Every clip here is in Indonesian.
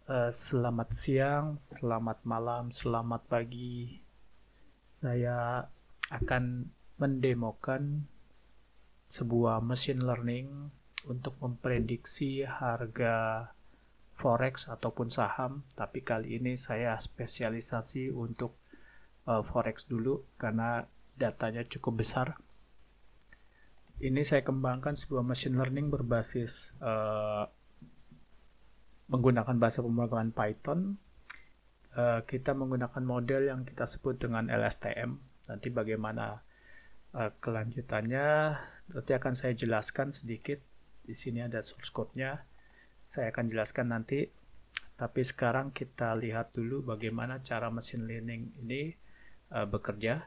Selamat siang, selamat malam, selamat pagi. Saya akan mendemokan sebuah machine learning untuk memprediksi harga forex ataupun saham. Tapi kali ini saya spesialisasi untuk forex dulu karena datanya cukup besar. Ini saya kembangkan sebuah machine learning berbasis menggunakan bahasa pemrograman Python. Kita menggunakan model yang kita sebut dengan LSTM. Nanti bagaimana kelanjutannya nanti akan saya jelaskan sedikit. Di sini ada source code-nya. Saya akan jelaskan nanti. Tapi sekarang kita lihat dulu bagaimana cara machine learning ini bekerja.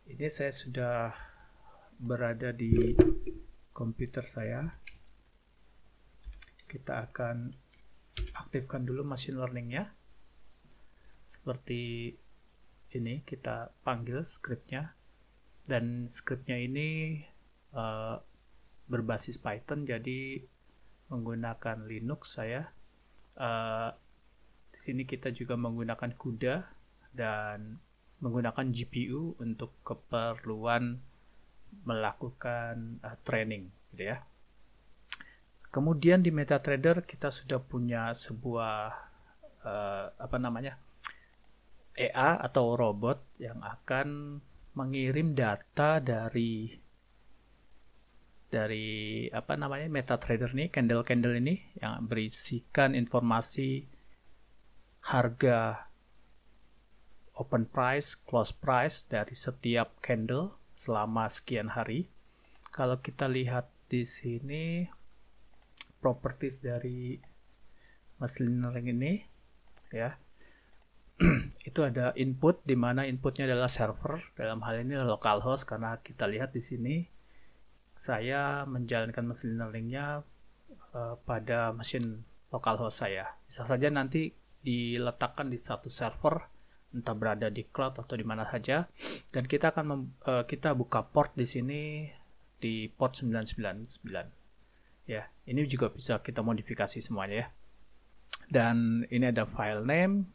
Ini saya sudah berada di komputer saya. Kita akan aktifkan dulu machine learning-nya. Seperti ini, kita panggil scriptnya, dan scriptnya ini berbasis Python, jadi menggunakan Linux saya. Di sini kita juga menggunakan CUDA dan menggunakan GPU untuk keperluan melakukan training, gitu ya. Kemudian di MetaTrader kita sudah punya sebuah EA atau robot yang akan mengirim data dari MetaTrader ini, candle ini yang berisikan informasi harga open price, close price dari setiap candle selama sekian hari. Kalau kita lihat di sini properties dari machine learning ini, ya, itu ada input, di mana inputnya adalah server, dalam hal ini localhost, karena kita lihat di sini saya menjalankan machine learningnya pada mesin localhost saya. Bisa saja nanti diletakkan di satu server, entah berada di cloud atau di mana saja, dan kita akan kita buka port di sini di port 999. Ya, ini juga bisa kita modifikasi semuanya ya. Dan ini ada file name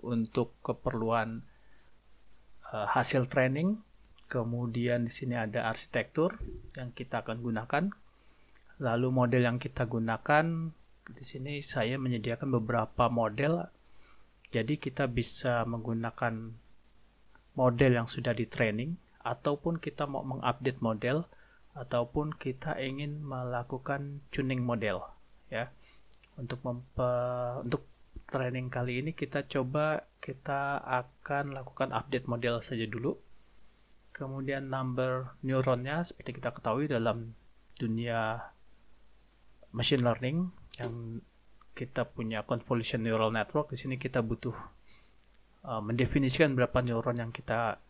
untuk keperluan hasil training. Kemudian di sini ada arsitektur yang kita akan gunakan. Lalu model yang kita gunakan, di sini saya menyediakan beberapa model. Jadi kita bisa menggunakan model yang sudah di training, ataupun kita mau mengupdate model, ataupun kita ingin melakukan tuning model, ya. Untuk training kali ini kita akan lakukan update model saja dulu. Kemudian number neuronnya, seperti kita ketahui dalam dunia machine learning yang kita punya convolution neural network, di sini kita butuh mendefinisikan berapa neuron yang kita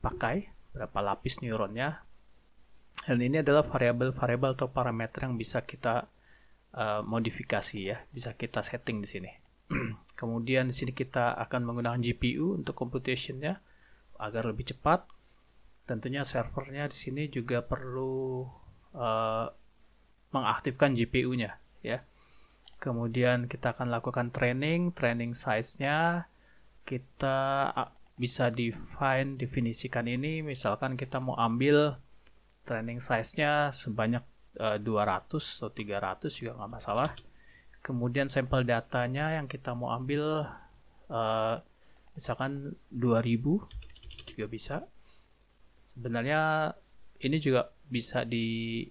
pakai, berapa lapis neuronnya. Dan ini adalah variabel-variabel atau parameter yang bisa kita modifikasi, ya, bisa kita setting di sini. Kemudian di sini kita akan menggunakan GPU untuk computationnya agar lebih cepat. Tentunya servernya di sini juga perlu mengaktifkan GPU-nya, ya. Kemudian kita akan lakukan training size-nya kita bisa definisikan ini. Misalkan kita mau ambil training size-nya sebanyak 200 atau 300 juga nggak masalah. Kemudian sampel datanya yang kita mau ambil misalkan 2000 juga bisa. Sebenarnya ini juga bisa di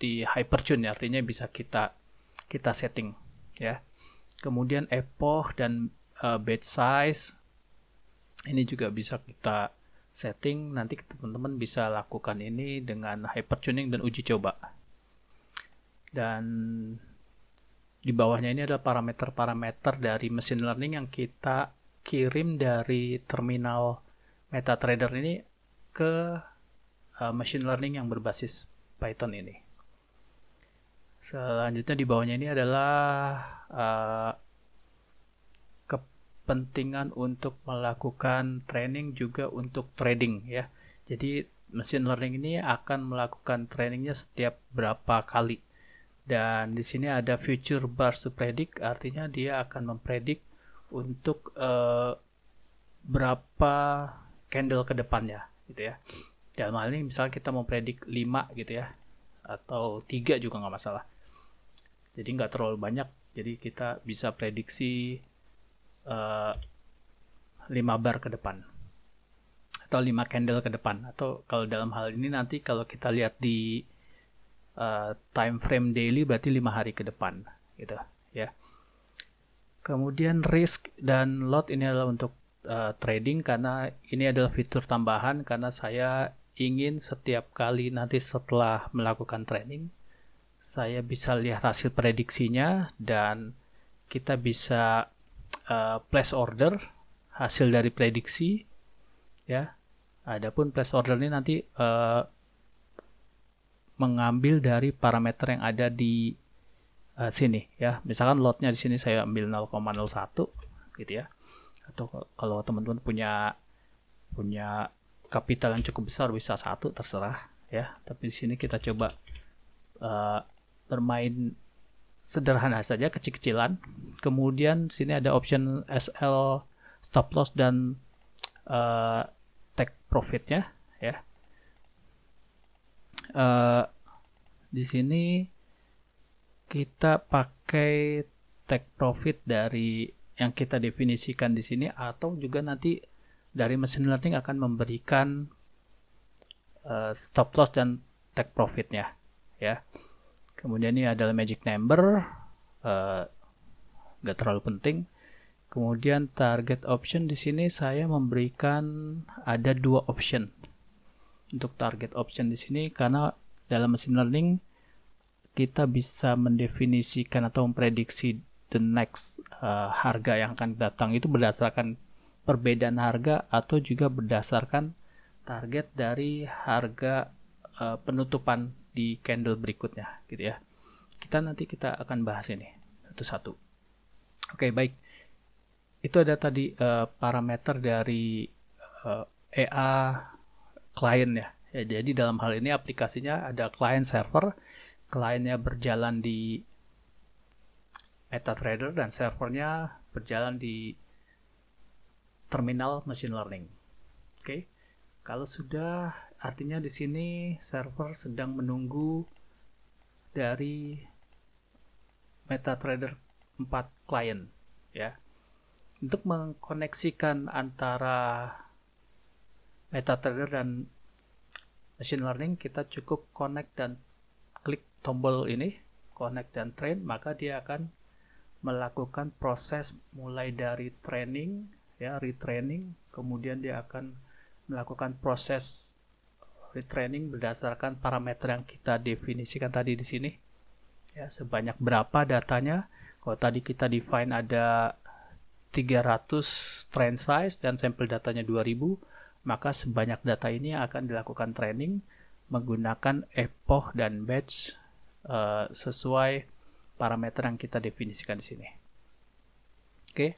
hypertune, artinya bisa kita setting, ya. Kemudian epoch dan batch size ini juga bisa kita setting. Nanti teman-teman bisa lakukan ini dengan hypertuning dan uji coba. Dan di bawahnya ini adalah parameter-parameter dari machine learning yang kita kirim dari terminal MetaTrader ini ke machine learning yang berbasis Python ini. Selanjutnya di bawahnya ini adalah kepentingan untuk melakukan training juga untuk trading, ya. Jadi machine learning ini akan melakukan trainingnya setiap berapa kali, Dan di sini ada future bars to predict, artinya dia akan mempredik untuk berapa candle ke depannya gitu ya. Dalam hal ini misalnya kita mau predik 5 gitu ya, atau 3 juga nggak masalah. Jadi nggak terlalu banyak, jadi kita bisa prediksi 5 bar ke depan atau 5 candle ke depan, atau kalau dalam hal ini nanti kalau kita lihat di time frame daily berarti 5 hari ke depan gitu ya. Kemudian risk dan lot ini adalah untuk trading, karena ini adalah fitur tambahan karena saya ingin setiap kali nanti setelah melakukan trading saya bisa lihat hasil prediksinya dan kita bisa place order hasil dari prediksi ya. Adapun place order ini nanti mengambil dari parameter yang ada di sini ya. Misalkan lotnya di sini saya ambil 0,01 gitu ya. Atau kalau teman-teman punya kapital yang cukup besar bisa 1, terserah ya. Tapi di sini kita coba bermain sederhana saja, kecil-kecilan. Kemudian sini ada option SL, stop loss dan take profitnya ya. Di sini kita pakai take profit dari yang kita definisikan di sini, atau juga nanti dari machine learning akan memberikan stop loss dan take profitnya ya. Kemudian ini adalah magic number, nggak terlalu penting. Kemudian target option di sini saya memberikan ada 2 option untuk target option di sini, karena dalam machine learning kita bisa mendefinisikan atau memprediksi the next harga yang akan datang itu berdasarkan perbedaan harga atau juga berdasarkan target dari harga penutupan di candle berikutnya gitu ya. Nanti kita akan bahas ini satu-satu. Oke, baik. Itu ada tadi parameter dari EA client ya. Jadi dalam hal ini aplikasinya ada client server, kliennya berjalan di MetaTrader dan servernya berjalan di terminal machine learning. Oke. Kalau sudah, artinya di sini server sedang menunggu dari MetaTrader 4 client ya. Untuk mengkoneksikan antara MetaTrader dan machine learning, kita cukup connect dan klik tombol ini, connect dan train, maka dia akan melakukan proses mulai dari training ya, retraining, kemudian dia akan melakukan proses retraining berdasarkan parameter yang kita definisikan tadi di sini ya, sebanyak berapa datanya. Kalau tadi kita define ada 300 trend size dan sampel datanya 2000, maka sebanyak data ini akan dilakukan training menggunakan epoch dan batch sesuai parameter yang kita definisikan di sini. Oke,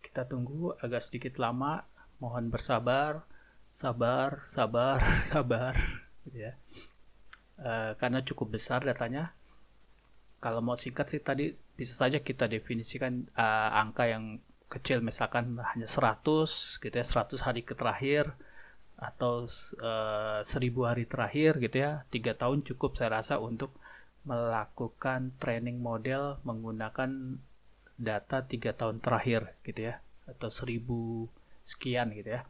kita tunggu agak sedikit lama. Mohon bersabar, sabar, gitu ya. Karena cukup besar datanya. Kalau mau singkat sih tadi bisa saja kita definisikan angka yang kecil, misalkan hanya 100 gitu ya, 100 hari terakhir atau 1000 hari terakhir gitu ya. 3 tahun cukup saya rasa untuk melakukan training model menggunakan data 3 tahun terakhir gitu ya, atau 1000 sekian gitu ya.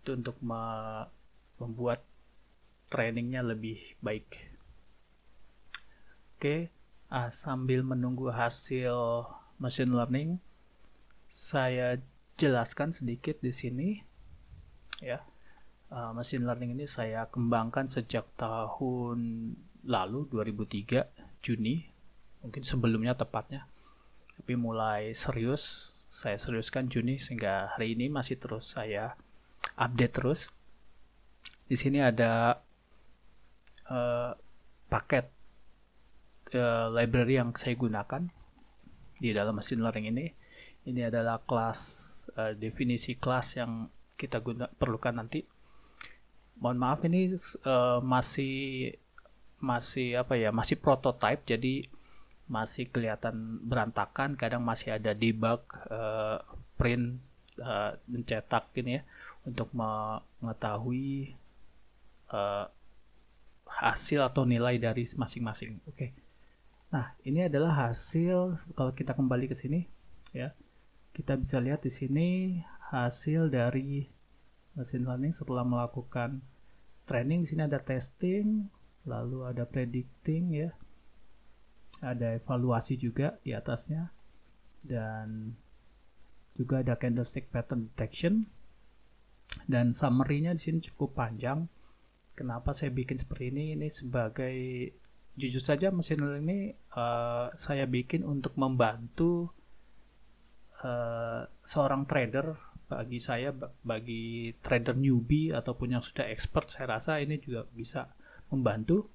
Itu untuk membuat trainingnya lebih baik. Oke, sambil menunggu hasil machine learning, saya jelaskan sedikit di sini ya. Machine learning ini saya kembangkan sejak tahun lalu 2003 Juni, mungkin sebelumnya tepatnya, tapi mulai saya seriuskan Juni, sehingga hari ini masih terus saya update terus. Di sini ada paket library yang saya gunakan di dalam machine learning ini. Ini adalah kelas definisi kelas yang kita perlukan nanti. Mohon maaf, ini masih masih prototype, jadi masih kelihatan berantakan, kadang masih ada debug, print, mencetak gini ya, untuk mengetahui hasil atau nilai dari masing-masing. Oke. Nah, ini adalah hasil. Kalau kita kembali ke sini ya, kita bisa lihat di sini hasil dari machine learning setelah melakukan training. Di sini ada testing, lalu ada predicting ya. Ada evaluasi juga di atasnya, dan juga ada candlestick pattern detection, dan summary-nya di sini cukup panjang. Kenapa saya bikin seperti ini? Ini sebagai, jujur saja machine learning ini saya bikin untuk membantu seorang trader. Bagi saya, bagi trader newbie ataupun yang sudah expert, saya rasa ini juga bisa membantu.